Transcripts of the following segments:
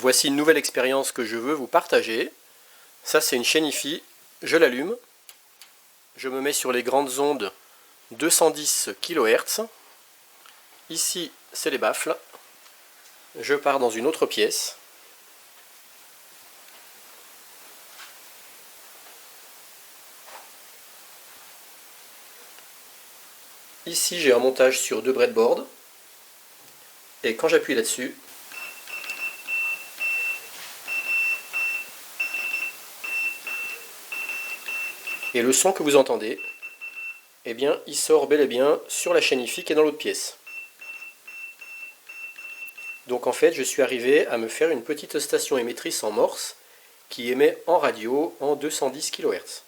Voici une nouvelle expérience que je veux vous partager. Ça, c'est une chaîne hi-fi. Je l'allume. Je me mets sur les grandes ondes 210 kHz. Ici, c'est les baffles. Je pars dans une autre pièce. Ici, j'ai un montage sur 2 breadboards. Et quand j'appuie là-dessus, et le son que vous entendez, eh bien, il sort bel et bien sur la chaîne hi-fi qui est dans l'autre pièce. Donc en fait, je suis arrivé à me faire une petite station émettrice en morse qui émet en radio en 210 kHz.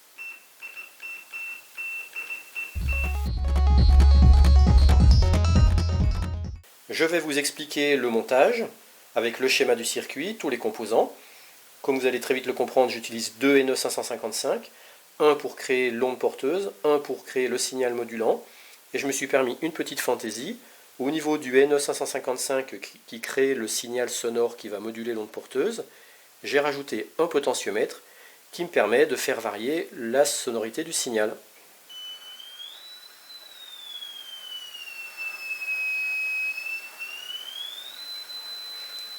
Je vais vous expliquer le montage avec le schéma du circuit, tous les composants. Comme vous allez très vite le comprendre, j'utilise 2 NE555, un pour créer l'onde porteuse, un pour créer le signal modulant. Et je me suis permis une petite fantaisie. Au niveau du NE555 qui crée le signal sonore qui va moduler l'onde porteuse, j'ai rajouté un potentiomètre qui me permet de faire varier la sonorité du signal.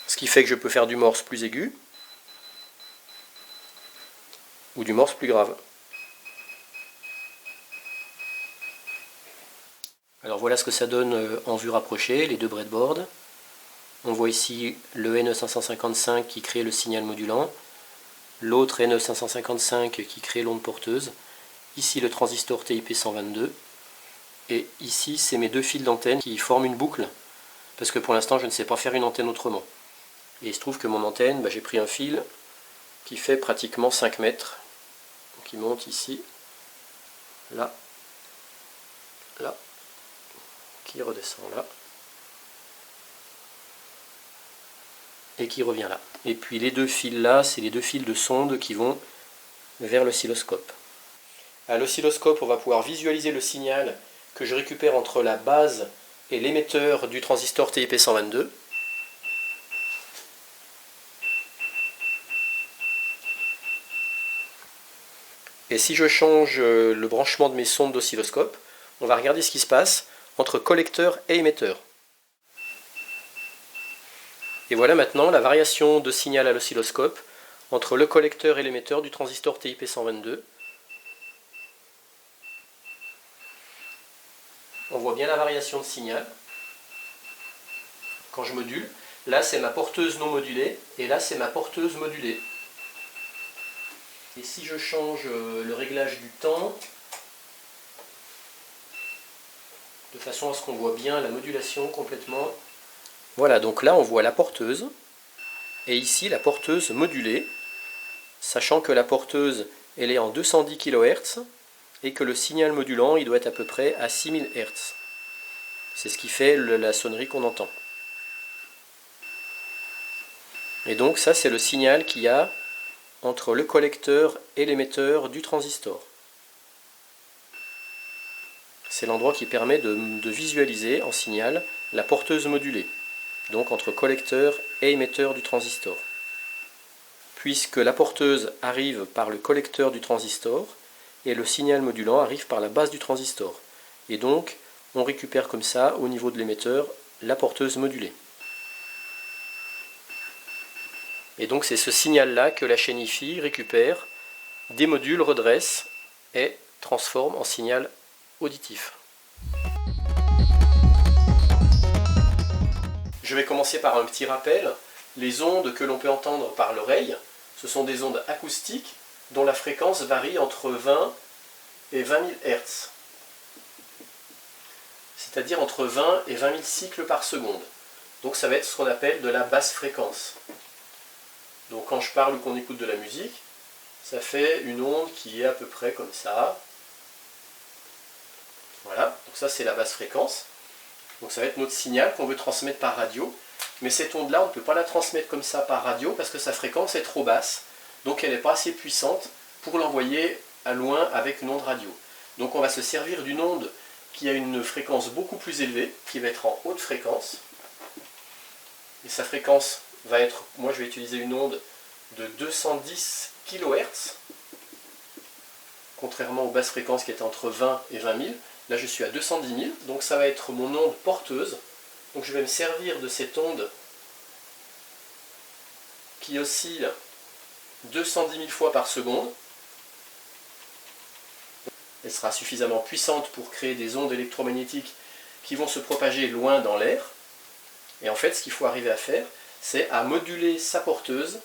Ce qui fait que je peux faire du morse plus aigu ou du morse plus grave. Alors voilà ce que ça donne en vue rapprochée, les 2 breadboards. On voit ici le NE555 qui crée le signal modulant, l'autre NE555 qui crée l'onde porteuse, ici le transistor TIP122, et ici c'est mes 2 fils d'antenne qui forment une boucle, parce que pour l'instant je ne sais pas faire une antenne autrement. Et il se trouve que mon antenne, j'ai pris un fil qui fait pratiquement 5 mètres, qui monte ici, là, là, qui redescend là, et qui revient là. Et puis les 2 fils là, c'est les 2 fils de sonde qui vont vers l'oscilloscope. À l'oscilloscope, on va pouvoir visualiser le signal que je récupère entre la base et l'émetteur du transistor TIP122. Et si je change le branchement de mes sondes d'oscilloscope, on va regarder ce qui se passe entre collecteur et émetteur. Et voilà maintenant la variation de signal à l'oscilloscope entre le collecteur et l'émetteur du transistor TIP122. On voit bien la variation de signal quand je module. Là c'est ma porteuse non modulée et là c'est ma porteuse modulée. Et si je change le réglage du temps, de façon à ce qu'on voit bien la modulation complètement. Voilà, donc là on voit la porteuse, et ici la porteuse modulée, sachant que la porteuse elle est en 210 kHz, et que le signal modulant il doit être à peu près à 6000 Hz. C'est ce qui fait la sonnerie qu'on entend. Et donc ça c'est le signal qu'il y a entre le collecteur et l'émetteur du transistor. C'est l'endroit qui permet de visualiser en signal la porteuse modulée, donc entre collecteur et émetteur du transistor. Puisque la porteuse arrive par le collecteur du transistor et le signal modulant arrive par la base du transistor. Et donc on récupère comme ça au niveau de l'émetteur la porteuse modulée. Et donc c'est ce signal-là que la chaîne hi-fi récupère, démodule, redresse et transforme en signal auditif. Je vais commencer par un petit rappel. Les ondes que l'on peut entendre par l'oreille, ce sont des ondes acoustiques dont la fréquence varie entre 20 et 20 000 Hz. C'est-à-dire entre 20 et 20 000 cycles par seconde. Donc ça va être ce qu'on appelle de la basse fréquence. Donc quand je parle ou qu'on écoute de la musique, ça fait une onde qui est à peu près comme ça. Voilà, donc ça c'est la basse fréquence. Donc ça va être notre signal qu'on veut transmettre par radio. Mais cette onde-là, on ne peut pas la transmettre comme ça par radio parce que sa fréquence est trop basse. Donc elle n'est pas assez puissante pour l'envoyer à loin avec une onde radio. Donc on va se servir d'une onde qui a une fréquence beaucoup plus élevée, qui va être en haute fréquence. Et sa fréquence va être, moi je vais utiliser une onde de 210 kHz, contrairement aux basses fréquences qui étaient entre 20 et 20 000. Là je suis à 210 000, donc ça va être mon onde porteuse. Donc je vais me servir de cette onde qui oscille 210 000 fois par seconde. Elle sera suffisamment puissante pour créer des ondes électromagnétiques qui vont se propager loin dans l'air. Et en fait, ce qu'il faut arriver à faire, c'est à moduler sa porteuse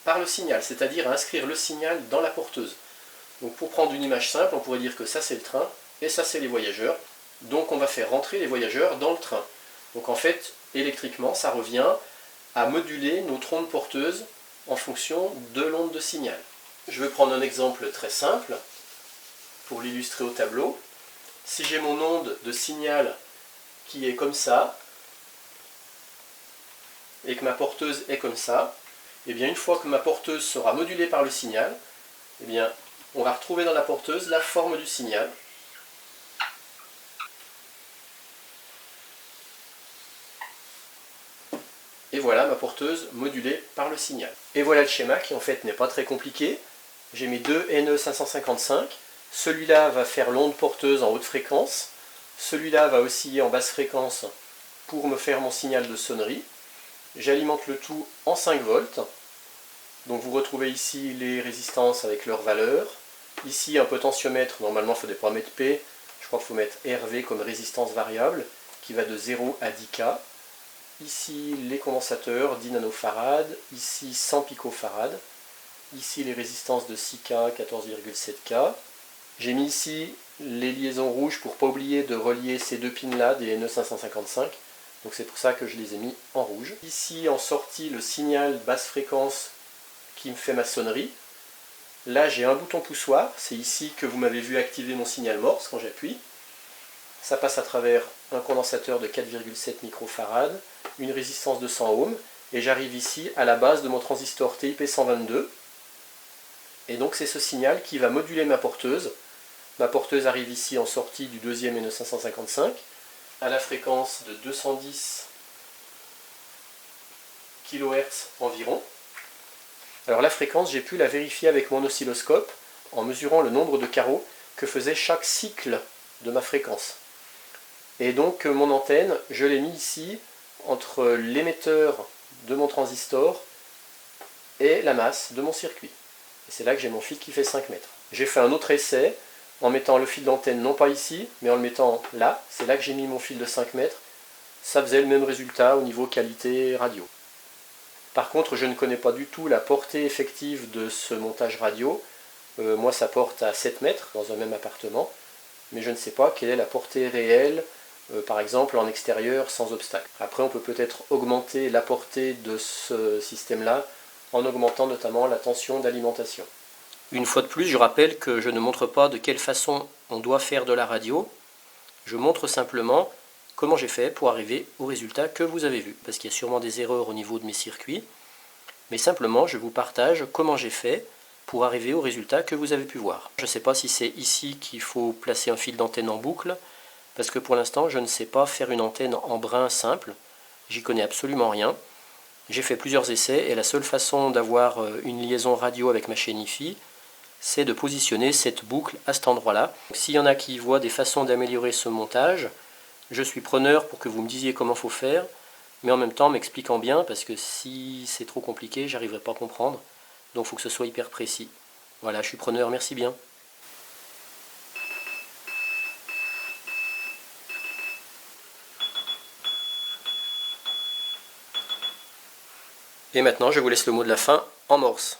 par le signal, c'est-à-dire à inscrire le signal dans la porteuse. Donc pour prendre une image simple, on pourrait dire que ça c'est le train et ça c'est les voyageurs. Donc on va faire rentrer les voyageurs dans le train. Donc en fait, électriquement, ça revient à moduler notre onde porteuse en fonction de l'onde de signal. Je vais prendre un exemple très simple pour l'illustrer au tableau. Si j'ai mon onde de signal qui est comme ça, et que ma porteuse est comme ça, et bien une fois que ma porteuse sera modulée par le signal, et bien on va retrouver dans la porteuse la forme du signal. Et voilà ma porteuse modulée par le signal. Et voilà le schéma qui en fait n'est pas très compliqué. J'ai mes deux NE555. Celui-là va faire l'onde porteuse en haute fréquence. Celui-là va osciller en basse fréquence pour me faire mon signal de sonnerie. J'alimente le tout en 5 volts. Donc vous retrouvez ici les résistances avec leurs valeurs. Ici un potentiomètre, normalement il ne faudrait pas mettre P, je crois qu'il faut mettre RV comme résistance variable, qui va de 0 à 10K. Ici les condensateurs, 10 nanofarad, ici 100 picofarad. Ici les résistances de 6K, 14,7K. J'ai mis ici les liaisons rouges pour ne pas oublier de relier ces deux pins là des NE555. Donc c'est pour ça que je les ai mis en rouge. Ici en sortie le signal basse fréquence qui me fait ma sonnerie. Là j'ai un bouton poussoir, c'est ici que vous m'avez vu activer mon signal Morse quand j'appuie. Ça passe à travers un condensateur de 4,7 microfarad, une résistance de 100 ohms, et j'arrive ici à la base de mon transistor TIP122. Et donc c'est ce signal qui va moduler ma porteuse. Ma porteuse arrive ici en sortie du deuxième NE555, à la fréquence de 210 kHz environ. Alors la fréquence, j'ai pu la vérifier avec mon oscilloscope en mesurant le nombre de carreaux que faisait chaque cycle de ma fréquence. Et donc mon antenne, je l'ai mis ici entre l'émetteur de mon transistor et la masse de mon circuit. Et c'est là que j'ai mon fil qui fait 5 mètres. J'ai fait un autre essai en mettant le fil d'antenne non pas ici, mais en le mettant là. C'est là que j'ai mis mon fil de 5 mètres. Ça faisait le même résultat au niveau qualité radio. Par contre, je ne connais pas du tout la portée effective de ce montage radio. Moi, ça porte à 7 mètres dans un même appartement, mais je ne sais pas quelle est la portée réelle, par exemple en extérieur, sans obstacle. Après, on peut peut-être augmenter la portée de ce système-là en augmentant notamment la tension d'alimentation. Une fois de plus, je rappelle que je ne montre pas de quelle façon on doit faire de la radio. Je montre simplement comment j'ai fait pour arriver au résultat que vous avez vu. Parce qu'il y a sûrement des erreurs au niveau de mes circuits. Mais simplement, je vous partage comment j'ai fait pour arriver au résultat que vous avez pu voir. Je ne sais pas si c'est ici qu'il faut placer un fil d'antenne en boucle. Parce que pour l'instant, je ne sais pas faire une antenne en brin simple. J'y connais absolument rien. J'ai fait plusieurs essais et la seule façon d'avoir une liaison radio avec ma chaîne Hi-Fi, c'est de positionner cette boucle à cet endroit-là. S'il y en a qui voient des façons d'améliorer ce montage, je suis preneur pour que vous me disiez comment il faut faire, mais en même temps m'expliquant bien, parce que si c'est trop compliqué, j'arriverai pas à comprendre. Donc il faut que ce soit hyper précis. Voilà, je suis preneur, merci bien. Et maintenant, je vous laisse le mot de la fin en morse.